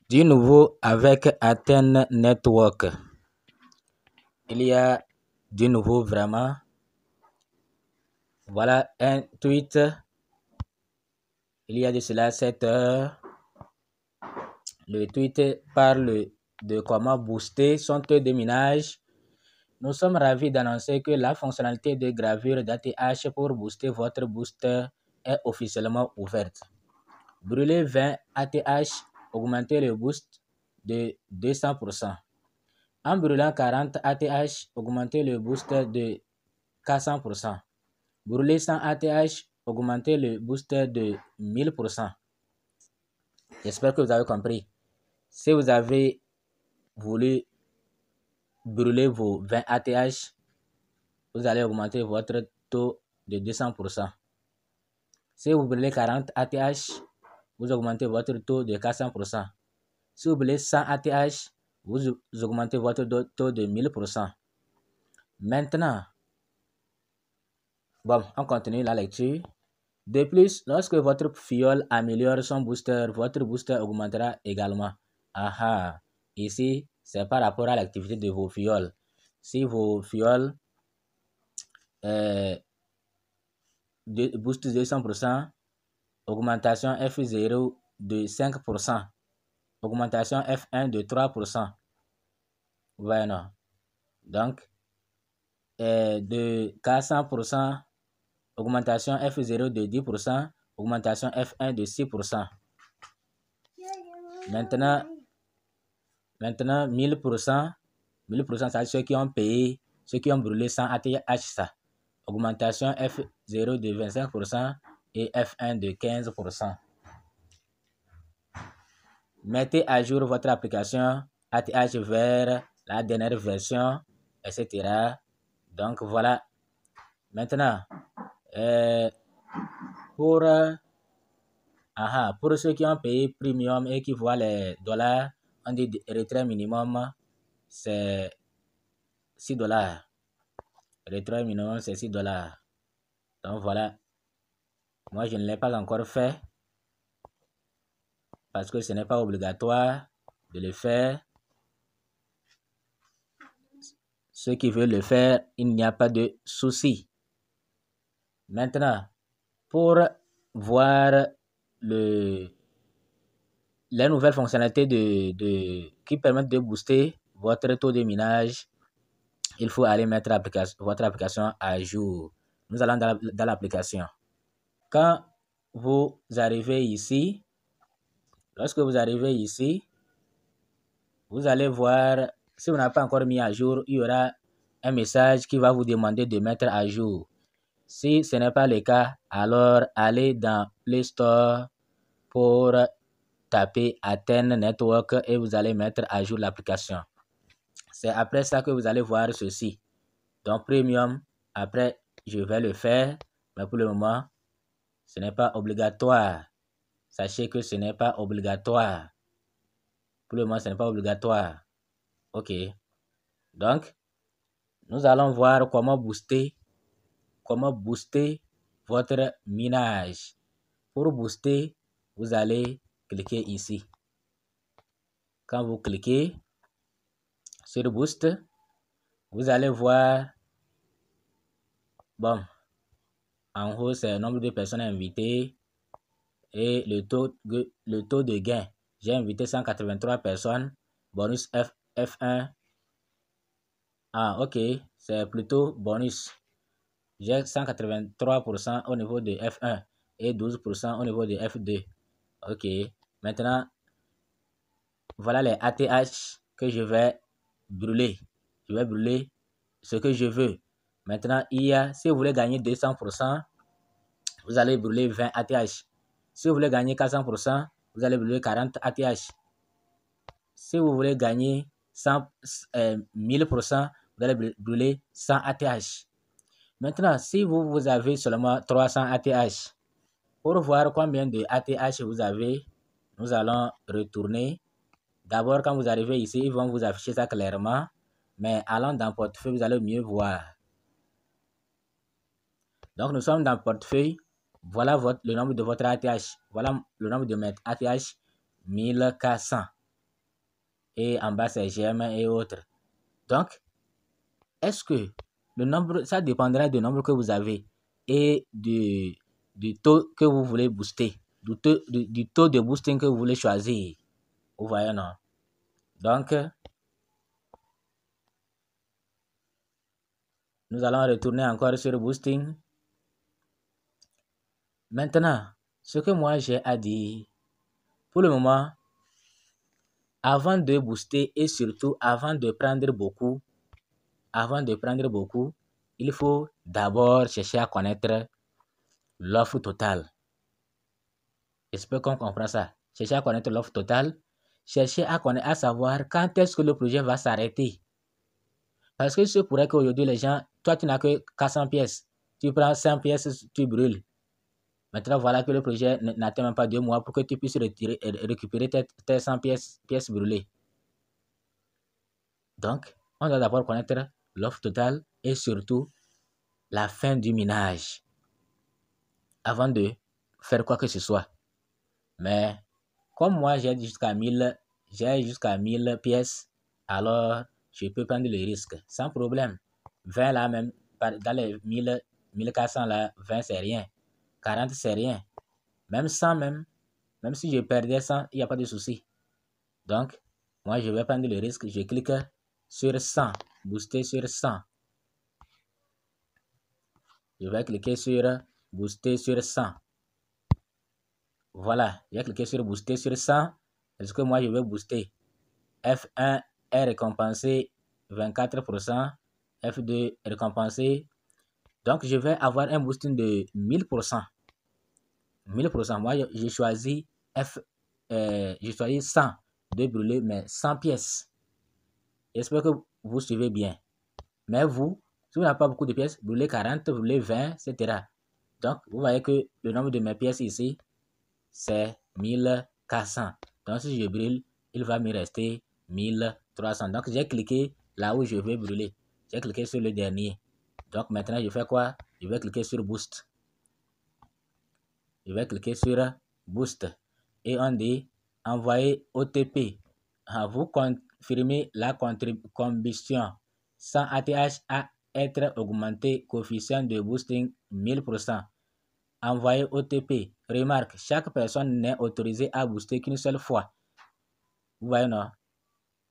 Du nouveau avec Athènes Network. Il y a du nouveau vraiment. Voilà un tweet. Il y a de cela 7 heures. Le tweet parle de comment booster son taux de minage. Nous sommes ravis d'annoncer que la fonctionnalité de gravure d'ATH pour booster votre booster est officiellement ouverte. Brûler 20 ATH, augmenter le boost de 200%. En brûlant 40 ATH, augmenter le boost de 400%. Brûler 100 ATH, augmenter le boost de 1000%. J'espère que vous avez compris. Si vous avez voulu brûler vos 20 ATH, vous allez augmenter votre taux de 200%. Si vous brûlez 40 ATH, vous augmentez votre taux de 400%. Si vous brûlez 100 ATH, vous augmentez votre taux de 1000%. Maintenant, bon, on continue la lecture. De plus, lorsque votre fiole améliore son booster, votre booster augmentera également. Aha, ici, c'est par rapport à l'activité de vos fioles. Si vos fioles boost 200%, augmentation F0 de 5%, augmentation F1 de 3%. Voilà. Donc, de 400%, augmentation F0 de 10%, augmentation F1 de 6%. Maintenant 1000%, 1000%, c'est ceux qui ont payé, ceux qui ont brûlé 100 ATH, ça. Augmentation F0 de 25% et F1 de 15%. Mettez à jour votre application ATH vers la dernière version, etc. Donc voilà. Maintenant, pour ceux qui ont payé premium et qui voient les dollars, on dit retrait minimum, c'est $6. Retrait minimum, c'est $6. Donc voilà. Moi, je ne l'ai pas encore fait parce que ce n'est pas obligatoire de le faire. Ceux qui veulent le faire, il n'y a pas de souci. Maintenant, pour voir les nouvelles fonctionnalités qui permettent de booster votre taux de minage, il faut aller mettre votre application à jour. Nous allons dans l'application. Quand vous arrivez ici, lorsque vous arrivez ici, vous allez voir, si vous n'avez pas encore mis à jour, il y aura un message qui va vous demander de mettre à jour. Si ce n'est pas le cas, alors allez dans Play Store pour taper Athènes Network et vous allez mettre à jour l'application. C'est après ça que vous allez voir ceci. Donc Premium, après je vais le faire, mais pour le moment, ce n'est pas obligatoire. Sachez que ce n'est pas obligatoire. Pour le moment, ce n'est pas obligatoire. OK. Donc, nous allons voir comment booster votre minage. Pour booster, vous allez cliquer ici. Quand vous cliquez sur Boost, vous allez voir, bon, en haut, c'est le nombre de personnes invitées et le taux de gain. J'ai invité 183 personnes, bonus F1. Ah, ok, c'est plutôt bonus. J'ai 183% au niveau de F1 et 12% au niveau de F2. Ok, maintenant, voilà les ATH que je vais brûler. Je vais brûler ce que je veux. Maintenant, si vous voulez gagner 200%, vous allez brûler 20 ATH. Si vous voulez gagner 400%, vous allez brûler 40 ATH. Si vous voulez gagner 1000%, vous allez brûler 100 ATH. Maintenant, si vous avez seulement 300 ATH, pour voir combien de ATH vous avez, nous allons retourner. D'abord, quand vous arrivez ici, ils vont vous afficher ça clairement. Mais allant dans portefeuille, vous allez mieux voir. Donc, nous sommes dans portefeuille. Voilà le nombre de votre ATH. Voilà le nombre de mes ATH, 1400. Et en bas, c'est j'aime et autres. Donc, est-ce que le nombre, ça dépendra du nombre que vous avez et du taux que vous voulez booster, du taux de boosting que vous voulez choisir. Vous voyez, non? Donc, nous allons retourner encore sur boosting. Maintenant, ce que moi j'ai à dire, pour le moment, avant de booster et surtout avant de prendre beaucoup, il faut d'abord chercher à connaître l'offre totale. J'espère qu'on comprend ça. Chercher à connaître l'offre totale. Chercher à savoir quand est-ce que le projet va s'arrêter. Parce que ce pourrait qu'aujourd'hui, les gens, toi, tu n'as que 400 pièces. Tu prends 100 pièces, tu brûles. Maintenant, voilà que le projet n'atteint même pas 2 mois pour que tu puisses récupérer tes 100 pièces brûlées. Donc, on doit d'abord connaître l'offre totale et surtout la fin du minage avant de faire quoi que ce soit. Mais comme moi, j'ai jusqu'à 1000 pièces, alors je peux prendre le risque sans problème. 20 là même, dans les 1400 là, 20 c'est rien. 40 c'est rien. Même 100 même si je perdais 100, il n'y a pas de souci. Donc, moi je vais prendre le risque, je clique sur 100, booster sur 100. Je vais cliquer sur booster sur 100. Voilà, j'ai cliqué sur booster sur 100. Est-ce que moi je vais booster? F1 est récompensé 24%, F2 est récompensé. Donc je vais avoir un boosting de 1000%. 1000%. Moi j'ai choisi j'ai choisi 100 de brûler, mais 100 pièces. J'espère que vous suivez bien. Mais vous, si vous n'avez pas beaucoup de pièces, brûlez 40, brûlez 20, etc. Donc vous voyez que le nombre de mes pièces ici, c'est 1400. Donc si je brûle, il va me rester 1300. Donc j'ai cliqué là où je veux brûler. J'ai cliqué sur le dernier. Donc maintenant je fais quoi? Je vais cliquer sur boost. Je vais cliquer sur boost. Et on dit envoyer OTP. Vous confirmez la combustion sans ATH à être augmenté, coefficient de boosting 1000%. Envoyer OTP. Remarque, chaque personne n'est autorisée à booster qu'une seule fois. Vous voyez, non?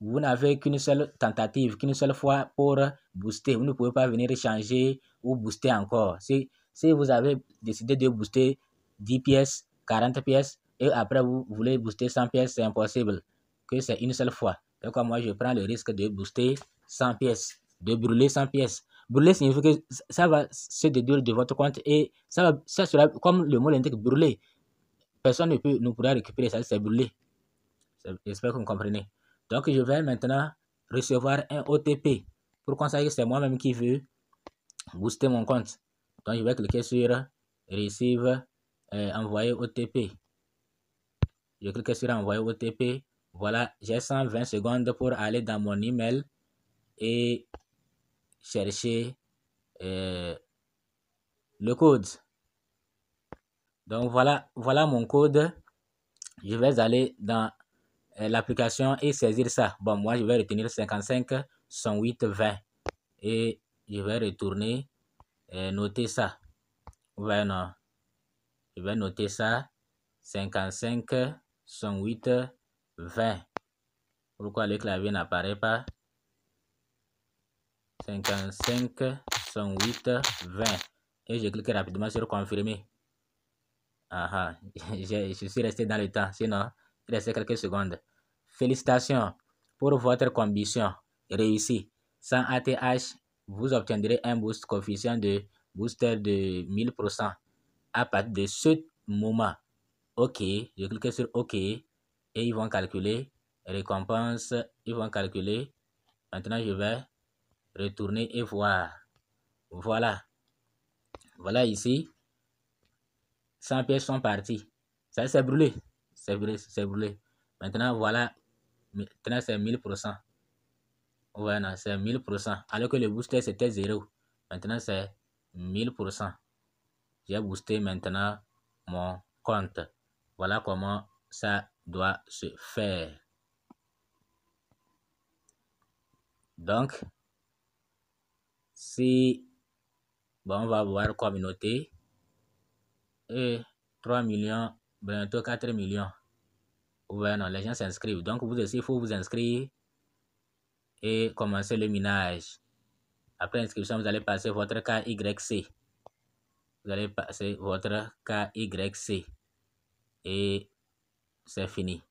Vous n'avez qu'une seule tentative, qu'une seule fois pour booster. Vous ne pouvez pas venir changer ou booster encore. Si vous avez décidé de booster 10 pièces, 40 pièces, et après vous voulez booster 100 pièces, c'est impossible. Que c'est une seule fois. Donc moi, je prends le risque de booster 100 pièces, de brûler 100 pièces. Brûler signifie que ça va se déduire de votre compte et ça sera, comme le mot l'indique, brûler. Personne ne pourra récupérer ça, c'est brûler. J'espère que vous comprenez. Donc, je vais maintenant recevoir un OTP pour constater que c'est moi-même qui veux booster mon compte. Donc, je vais cliquer sur Receive, envoyer OTP. Je clique sur envoyer OTP. Voilà, j'ai 120 secondes pour aller dans mon email et chercher le code. Donc, voilà mon code. Je vais aller dans l'application et saisir ça. Bon, moi, je vais retenir 55 108 20 et je vais retourner noter ça. Ouais, non. Je vais noter ça 55 108 20. Pourquoi le clavier n'apparaît pas? 55 108 20 et je clique rapidement sur confirmer. Je suis resté dans le temps, sinon il restait quelques secondes. Félicitations pour votre combustion réussie. Sans ATH, vous obtiendrez un boost coefficient de booster de 1000% à partir de ce moment. OK, je clique sur OK et ils vont calculer récompense. Ils vont calculer. Maintenant, je vais retourner et voir. Voilà. Voilà ici. 100 pièces sont parties. Ça, c'est brûlé. C'est brûlé. Maintenant, voilà. Maintenant, c'est 1000%. Voilà, c'est 1000%. Alors que le booster, c'était 0. Maintenant, c'est 1000%. J'ai boosté maintenant mon compte. Voilà comment ça doit se faire. Donc, si bon, on va voir communauté et 3 millions, bientôt 4 millions. Ouais, non, les gens s'inscrivent. Donc, vous aussi, il faut vous inscrire et commencer le minage. Après inscription, vous allez passer votre KYC. Vous allez passer votre KYC et c'est fini.